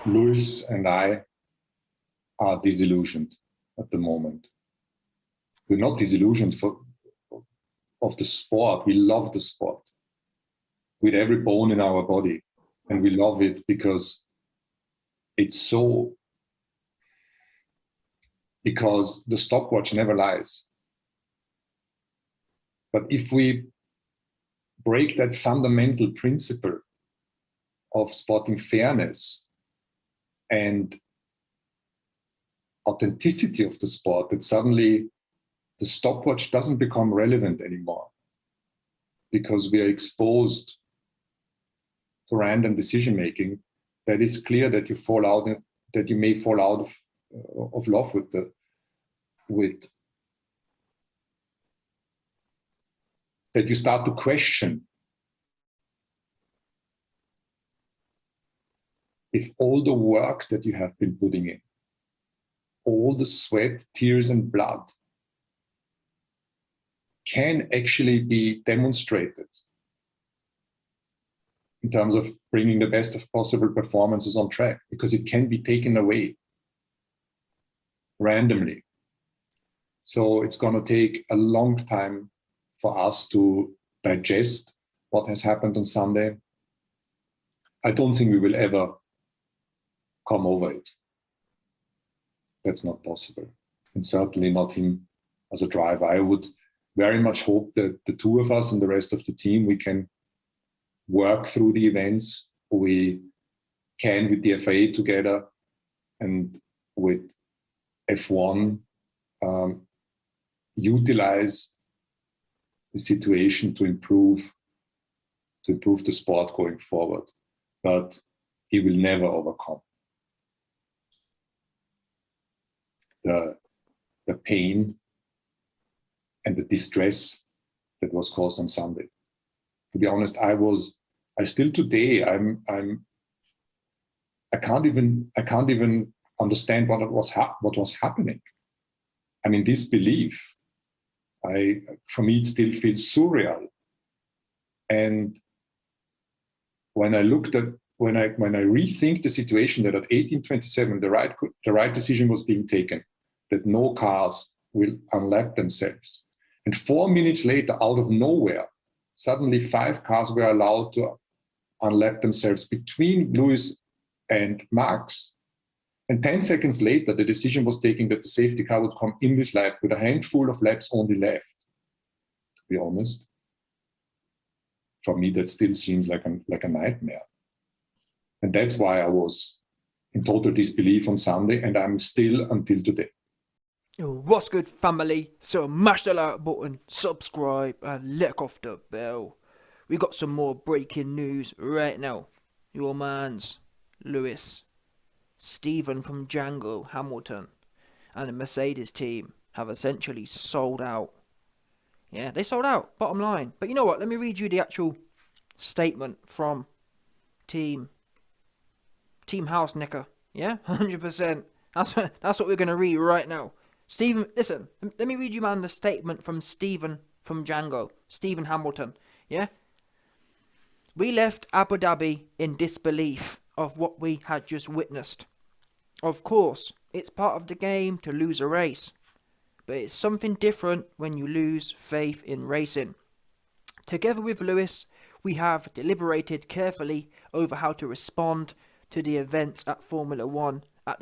Lewis and I are disillusioned at the moment. We're not disillusioned of the sport. We love the sport with every bone in our body. And we love it because because the stopwatch never lies. But if we break that fundamental principle of sporting fairness and authenticity of the sport, that suddenly the stopwatch doesn't become relevant anymore because we are exposed to random decision making, that is clear that that you may fall out of love with that you start to question if all the work that you have been putting in, all the sweat, tears, and blood can actually be demonstrated in terms of bringing the best of possible performances on track, because it can be taken away randomly. So it's going to take a long time for us to digest what has happened on Sunday. I don't think we will ever come over it. That's not possible. And certainly not him as a driver. I would very much hope that the two of us and the rest of the team, we can work through the events. We can, with the FIA together and with F1, utilize the situation to improve the sport going forward. But he will never overcome the pain and the distress that was caused on Sunday. To be honest, I still today, I can't even understand what was happening. I'm in disbelief. For me, it still feels surreal. And when I rethink the situation, that at 18:27 the right decision was being taken, that no cars will unlap themselves, and 4 minutes later, out of nowhere, suddenly 5 cars were allowed to unlap themselves between Lewis and Max. And 10 seconds later, the decision was taken that the safety car would come in this lap with a handful of laps only left. To be honest, for me, that still seems like a nightmare. And that's why I was in total disbelief on Sunday, and I'm still until today. What's good, family? So mash the like button, subscribe, and lick off the bell. We got some more breaking news right now. Your mans, Lewis, Stephen from Django, Hamilton, and the Mercedes team have essentially sold out. Yeah, they sold out, bottom line. But you know what? Let me read you the actual statement from Team House Nicker. Yeah, 100%. That's what we're going to read right now. Stephen, listen, let me read you, man, the statement from Stephen from Django. Stephen Hamilton, yeah? We left Abu Dhabi in disbelief of what we had just witnessed. Of course, it's part of the game to lose a race, but it's something different when you lose faith in racing. Together with Lewis, we have deliberated carefully over how to respond to the events at the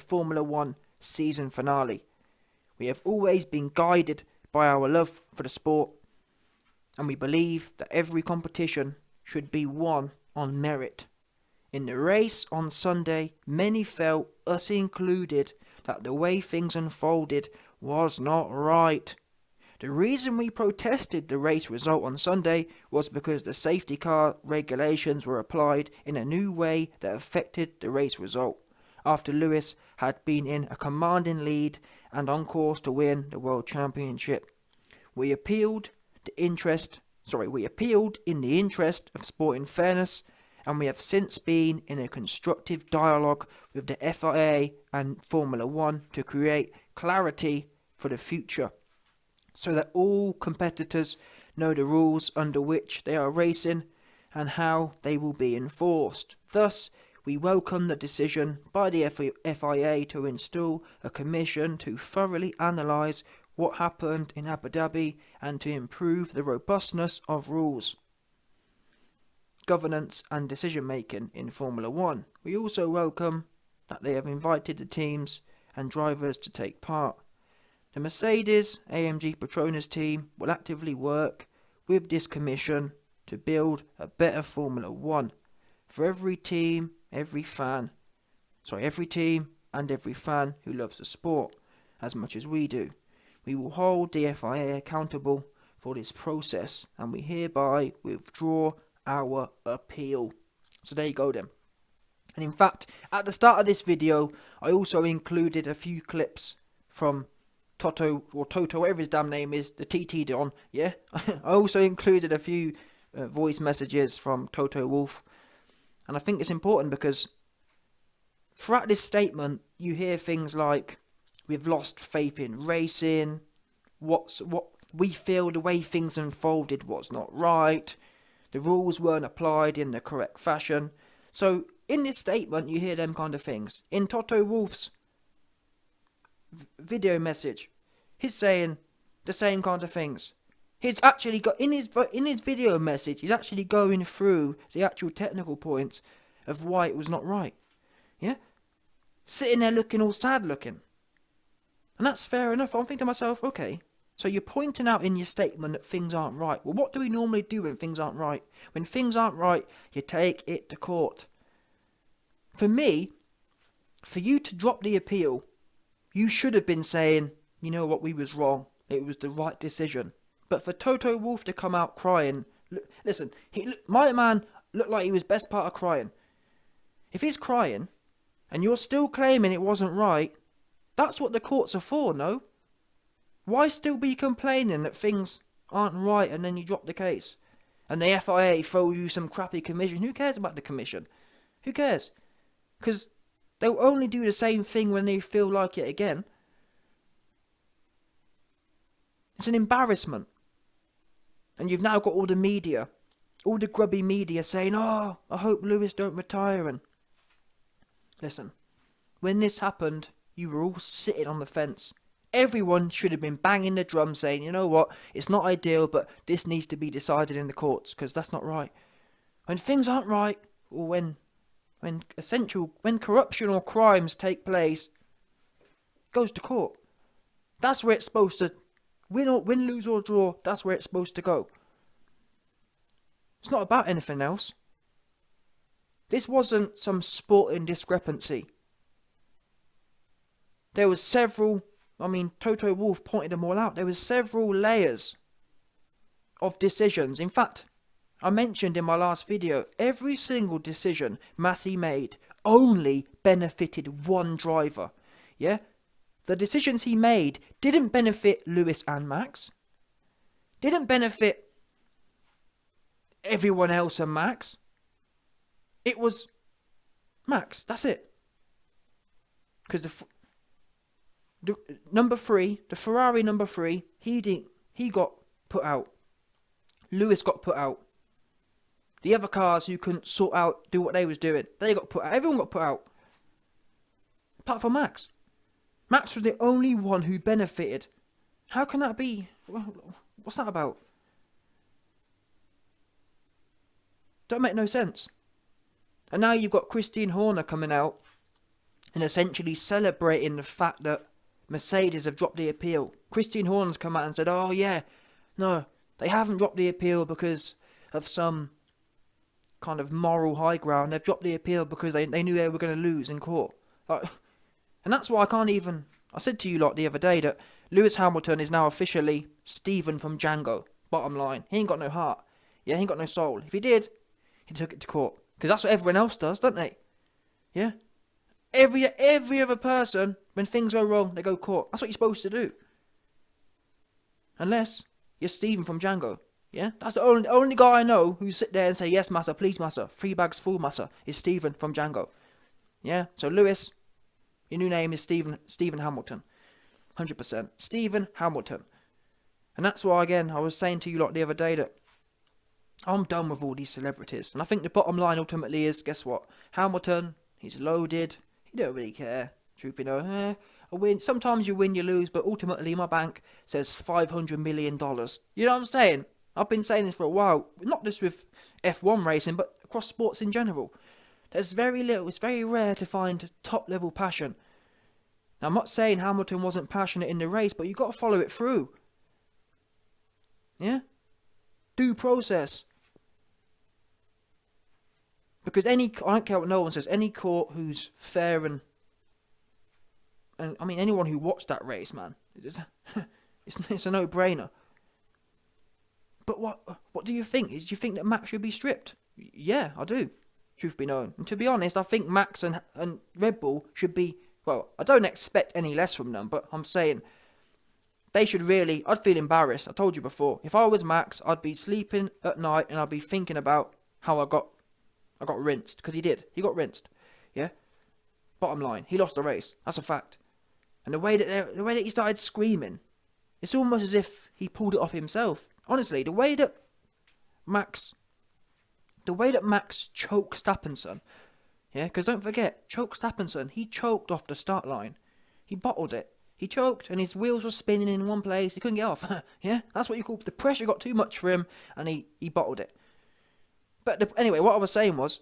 Formula One season finale. We have always been guided by our love for the sport, and we believe that every competition should be won on merit. In the race on Sunday, many felt, us included, that the way things unfolded was not right. The reason we protested the race result on Sunday was because the safety car regulations were applied in a new way that affected the race result, after Lewis had been in a commanding lead and on course to win the World Championship. We appealed in the interest of sporting fairness, and we have since been in a constructive dialogue with the FIA and Formula One to create clarity for the future, so that all competitors know the rules under which they are racing and how they will be enforced. Thus, we We welcome the decision by the FIA to install a commission to thoroughly analyse what happened in Abu Dhabi and to improve the robustness of rules, governance and decision making in Formula 1. We also welcome that they have invited the teams and drivers to take part. The Mercedes AMG Petronas team will actively work with this commission to build a better Formula 1 for every team and every fan who loves the sport as much as we do. We will hold the FIA accountable for this process and we hereby withdraw our appeal. So there you go then. And in fact, at the start of this video, I also included a few clips from Toto, whatever his damn name is, the TT Don, yeah? I also included a few voice messages from Toto Wolff. And I think it's important because throughout this statement, you hear things like, we've lost faith in racing, what we feel the way things unfolded was not right, the rules weren't applied in the correct fashion. So in this statement, you hear them kind of things. In Toto Wolff's video message, he's saying the same kind of things. He's actually got in his video message, he's actually going through the actual technical points of why it was not right. Yeah, sitting there looking all sad looking, and that's fair enough. I'm thinking to myself, okay, so you're pointing out in your statement that things aren't right. Well, what do we normally do when things aren't right? When things aren't right, you take it to court. For me, for you to drop the appeal, you should have been saying, you know what, we was wrong. It was the right decision. But for Toto Wolff to come out crying, listen, my man looked like he was best part of crying. If he's crying, and you're still claiming it wasn't right, that's what the courts are for, no? Why still be complaining that things aren't right and then you drop the case? And the FIA throw you some crappy commission. Who cares about the commission? Who cares? Because they'll only do the same thing when they feel like it again. It's an embarrassment. And you've now got all the media, all the grubby media saying, oh, I hope Lewis don't retire. And listen, when this happened, you were all sitting on the fence. Everyone should have been banging the drum saying, you know what, it's not ideal, but this needs to be decided in the courts, because that's not right. When things aren't right, or when corruption or crimes take place, it goes to court. That's where it's supposed to, win, lose or draw, that's where it's supposed to go. It's not about anything else. This wasn't some sporting discrepancy. There was several, Toto Wolff pointed them all out. There was several layers of decisions. In fact, I mentioned in my last video, every single decision Massey made only benefited one driver. Yeah? The decisions he made didn't benefit Lewis and Max. Didn't benefit everyone else and Max. It was Max. That's it. Because the number 3, the Ferrari number 3, he got put out. Lewis got put out. The other cars who couldn't sort out, do what they was doing, they got put out. Everyone got put out. Apart from Max. Max was the only one who benefited. How can that be? What's that about? Don't make no sense. And now you've got Christine Horner coming out and essentially celebrating the fact that Mercedes have dropped the appeal. Christine Horner's come out and said, oh yeah, no, they haven't dropped the appeal because of some kind of moral high ground. They've dropped the appeal because they knew they were going to lose in court. And that's why I said to you the other day that Lewis Hamilton is now officially Stephen from Django. Bottom line, he ain't got no heart. Yeah, he ain't got no soul. If he did, he took it to court. Because that's what everyone else does, don't they? Yeah? Every other person, when things go wrong, they go court. That's what you're supposed to do. Unless you're Stephen from Django. Yeah? That's the only guy I know who sit there and say, yes, massa, please, massa. 3 bags full, massa, is Stephen from Django. Yeah? So, Lewis, your new name is Stephen Hamilton. 100%. Stephen Hamilton. And that's why, again, I was saying to you the other day that I'm done with all these celebrities. And I think the bottom line ultimately is, guess what? Hamilton, he's loaded. He don't really care. Truth be known, I win. Sometimes you win, you lose, but ultimately my bank says $500 million. You know what I'm saying? I've been saying this for a while. Not just with F1 racing, but across sports in general. There's very little, it's very rare to find top level passion. Now, I'm not saying Hamilton wasn't passionate in the race, but you've got to follow it through. Yeah? Due process. Because I don't care what no one says, any court who's fair and I mean anyone who watched that race, man, it's a no-brainer. But what do you think? Do you think that Max should be stripped? Yeah, I do. Truth be known. And to be honest, I think Max and Red Bull should be, well, I don't expect any less from them, but I'm saying they should really, I'd feel embarrassed. I told you before. If I was Max, I'd be sleeping at night and I'd be thinking about how I got rinsed. Because he did. He got rinsed. Yeah? Bottom line, he lost the race. That's a fact. And the way that he started screaming, it's almost as if he pulled it off himself. Honestly, the way that Max choked Stappenson, yeah, because don't forget, Stappenson, he choked off the start line. He bottled it. He choked and his wheels were spinning in one place. He couldn't get off. Yeah, that's what you call, the pressure got too much for him and he bottled it. But anyway, what I was saying was,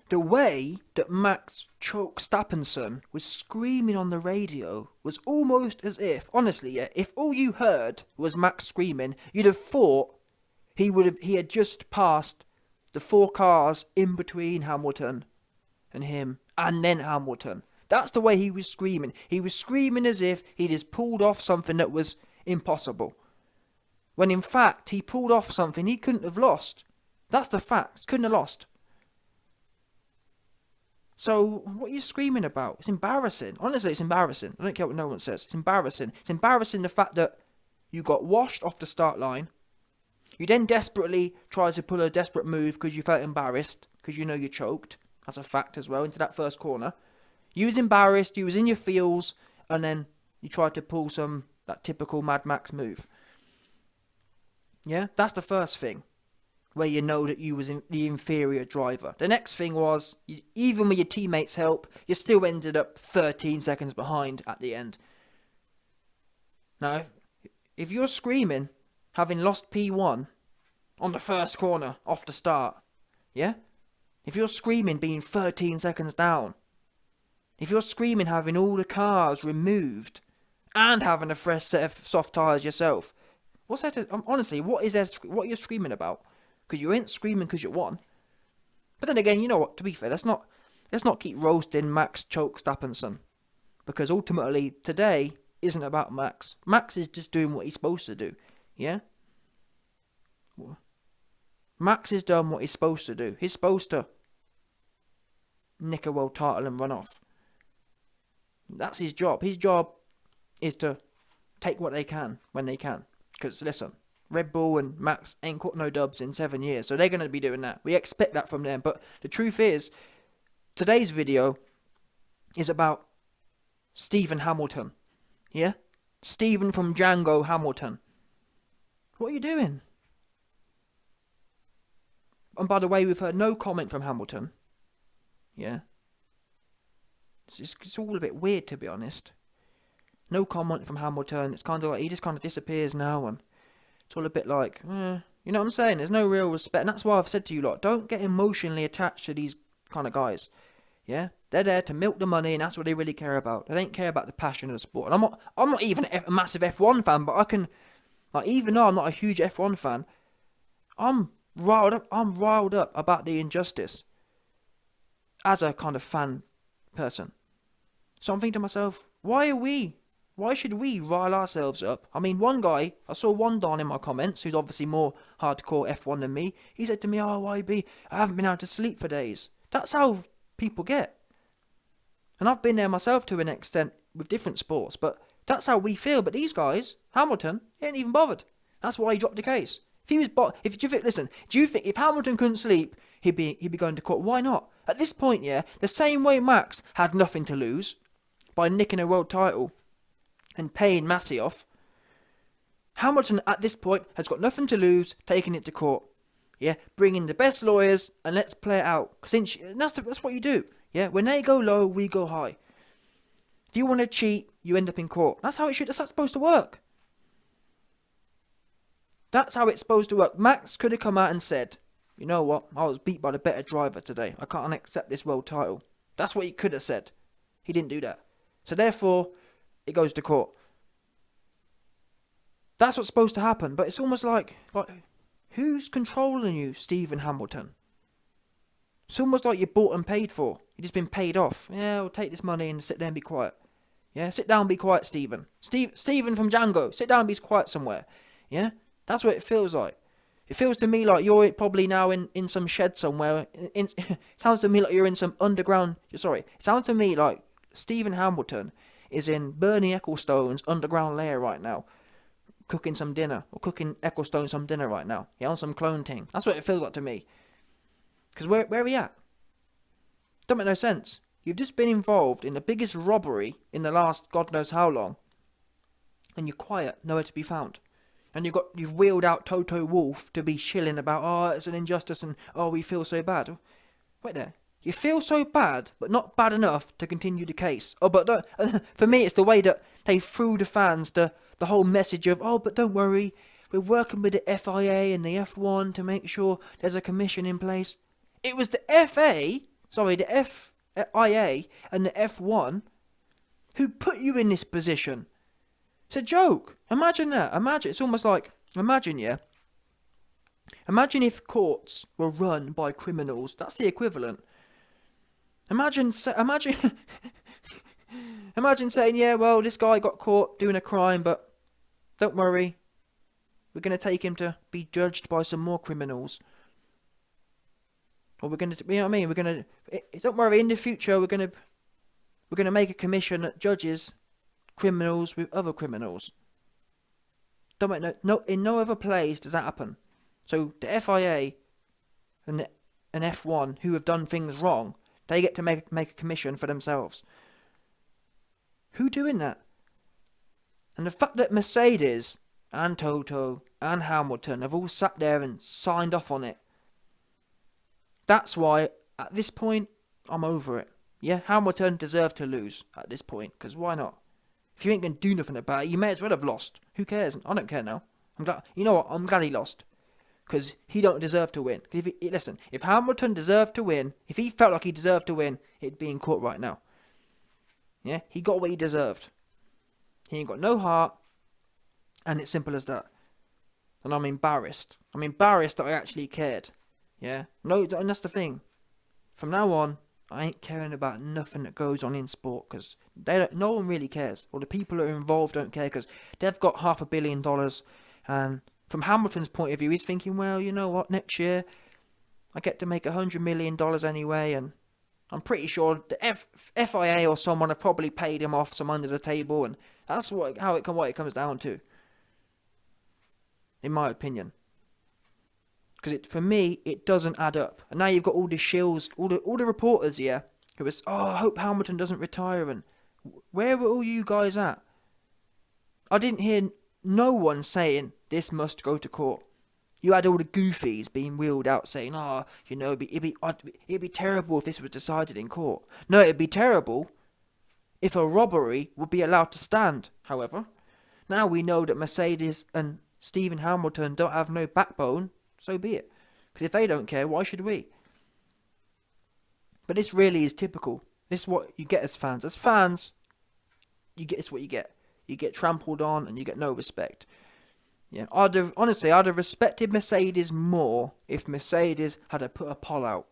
the way that Max choked Stappenson was screaming on the radio was almost as if, honestly, yeah, if all you heard was Max screaming, you'd have thought he had just passed the 4 cars in between Hamilton and him, and then Hamilton. That's the way he was screaming. He was screaming as if he just pulled off something that was impossible. When in fact, he pulled off something he couldn't have lost. That's the facts. Couldn't have lost. So, what are you screaming about? It's embarrassing. Honestly, it's embarrassing. I don't care what no one says. It's embarrassing. It's embarrassing the fact that you got washed off the start line. You then desperately tried to pull a desperate move because you felt embarrassed, because you know you choked. That's a fact as well, into that first corner. You was embarrassed, you was in your feels, and then you tried to pull that typical Mad Max move. Yeah, that's the first thing, where you know that you was the inferior driver. The next thing was, even with your teammates' help, you still ended up 13 seconds behind at the end. Now, if you're screaming, having lost P1 on the first corner off the start, yeah? If you're screaming being 13 seconds down, if you're screaming having all the cars removed and having a fresh set of soft tyres yourself, what's that? Honestly, what are you screaming about? Because you ain't screaming because you won. But then again, you know what? To be fair, let's not keep roasting Max choke Stappenson, because ultimately today isn't about Max. Max is just doing what he's supposed to do. Yeah. Max has done what he's supposed to do. He's supposed to nick a world title and run off. That's his job. His job is to take what they can when they can. Because listen, Red Bull and Max ain't caught no dubs in 7 years, so they're going to be doing that. We expect that from them. But the truth is, today's video is about Stephen Hamilton. Yeah? Stephen from Django Hamilton. What are you doing? And by the way, we've heard no comment from Hamilton. Yeah? It's all a bit weird, to be honest. No comment from Hamilton. It's kind of like he just kind of disappears now, and it's all a bit like, you know what I'm saying? There's no real respect, and that's why I've said to you lot, don't get emotionally attached to these kind of guys. Yeah, they're there to milk the money, and that's what they really care about. They don't care about the passion of the sport. And I'm not even a massive F1 fan, but I can, like, even though I'm not a huge F1 fan, I'm riled up about the injustice as a kind of fan person. So I'm thinking to myself, why should we rile ourselves up? I mean, I saw one Don in my comments, who's obviously more hardcore F1 than me. He said to me, oh, YB, I haven't been able to sleep for days. That's how people get. And I've been there myself to an extent with different sports, but that's how we feel. But these guys, Hamilton, he ain't even bothered. That's why he dropped the case. If he was, do you think if Hamilton couldn't sleep, he'd be going to court? Why not? At this point, yeah, the same way Max had nothing to lose by nicking a world title and paying Massey off, Hamilton at this point has got nothing to lose, taking it to court. Yeah, bring in the best lawyers and let's play it out. That's what you do. Yeah, when they go low, we go high. If you want to cheat, you end up in court. That's how it should. That's how it's supposed to work. That's how it's supposed to work. Max could have come out and said, you know what, I was beat by the better driver today. I can't accept this world title. That's what he could have said. He didn't do that. So therefore, it goes to court. That's what's supposed to happen. But it's almost like who's controlling you, Stephen Hamilton? It's almost like you're bought and paid for. You've just been paid off. Yeah, we'll take this money and sit there and be quiet. Yeah, sit down and be quiet, Stephen. Stephen from Django, sit down and be quiet somewhere. Yeah, that's what it feels like. It feels to me like you're probably now in some shed somewhere. It sounds to me like you're in some underground... Sorry, it sounds to me like Stephen Hamilton is in Bernie Ecclestone's underground lair right now, cooking some dinner, or cooking Ecclestone some dinner right now. Yeah, on some clone thing. That's what it feels like to me. Because where are we at? Don't make no sense. You've just been involved in the biggest robbery in the last God knows how long, and you're quiet, nowhere to be found. And you've wheeled out Toto Wolff to be shilling about, oh, it's an injustice and, oh, we feel so bad. Wait there. You feel so bad, but not bad enough to continue the case. Oh, but for me, it's the way that they threw the fans the whole message of, oh, but don't worry, we're working with the FIA and the F1 to make sure there's a commission in place. It was the FIA and the F1 who put you in this position. It's a joke. Imagine that. It's almost like, imagine if courts were run by criminals. That's the equivalent. Imagine saying, yeah, well, this guy got caught doing a crime, but don't worry, we're going to take him to be judged by some more criminals. Or we're going to, you know what I mean? We're going to, don't worry, in the future, we're going to make a commission that judges criminals with other criminals. In no other place does that happen. So the FIA and F1 who have done things wrong, they get to make a commission for themselves. Who doing that? And the fact that Mercedes and Toto and Hamilton have all sat there and signed off on it. That's why at this point I'm over it. Yeah, Hamilton deserved to lose at this point, because why not? If you ain't going to do nothing about it, you may as well have lost. Who cares? I don't care now. I'm glad. You know what? I'm glad he lost. Because he don't deserve to win. Listen, if Hamilton deserved to win, if he felt like he deserved to win, he'd be in court right now. Yeah? He got what he deserved. He ain't got no heart. And it's simple as that. And I'm embarrassed. I'm embarrassed that I actually cared. Yeah? No, and that's the thing. From now on, I ain't caring about nothing that goes on in sport, because no one really cares. Or the people that are involved don't care, because they've got $500 million. And from Hamilton's point of view, he's thinking, well, you know what, next year I get to make $100 million anyway, and I'm pretty sure the FIA or someone have probably paid him off some under the table, and that's what it comes down to, in my opinion. Because for me, it doesn't add up. And now you've got all the shills, all the reporters here, who was, I hope Hamilton doesn't retire. And where were all you guys at? I didn't hear no one saying this must go to court. You had all the goofies being wheeled out saying, it'd be terrible if this was decided in court. No, it'd be terrible if a robbery would be allowed to stand. However, now we know that Mercedes and Stephen Hamilton don't have no backbone. So be it. Because if they don't care, why should we? But this really is typical. This is what you get as fans. As fans, it's what you get. You get trampled on and you get no respect. Yeah, I'd have respected Mercedes more if Mercedes had put a poll out.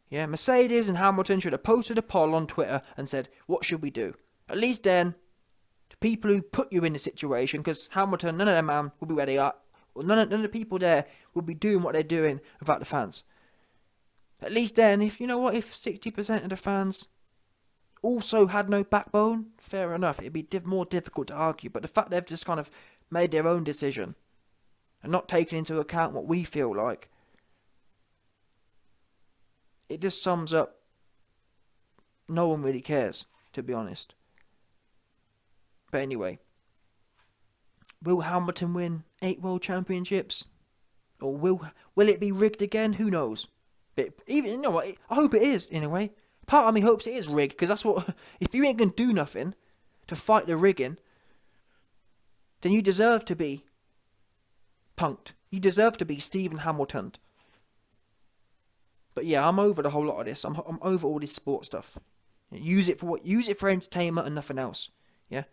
Yeah, Mercedes and Hamilton should have posted a poll on Twitter and said, what should we do? At least then, the people who put you in the situation, because Hamilton, none of them, man, will be where they are. None of the people there will be doing what they're doing without the fans. At least then, if 60% of the fans also had no backbone, fair enough, it'd be more difficult to argue. But the fact they've just kind of made their own decision and not taken into account what we feel like, it just sums up no one really cares, to be honest. But anyway, will Hamilton win 8 world championships? Or will it be rigged again? Who knows? But even, you know what, I hope it is, in a way. Part of me hopes it is rigged, because that's what, if you ain't going to do nothing to fight the rigging, then you deserve to be punked. You deserve to be Stephen Hamilton. But yeah, I'm over the whole lot of this. I'm over all this sports stuff. Use it for entertainment and nothing else. Yeah,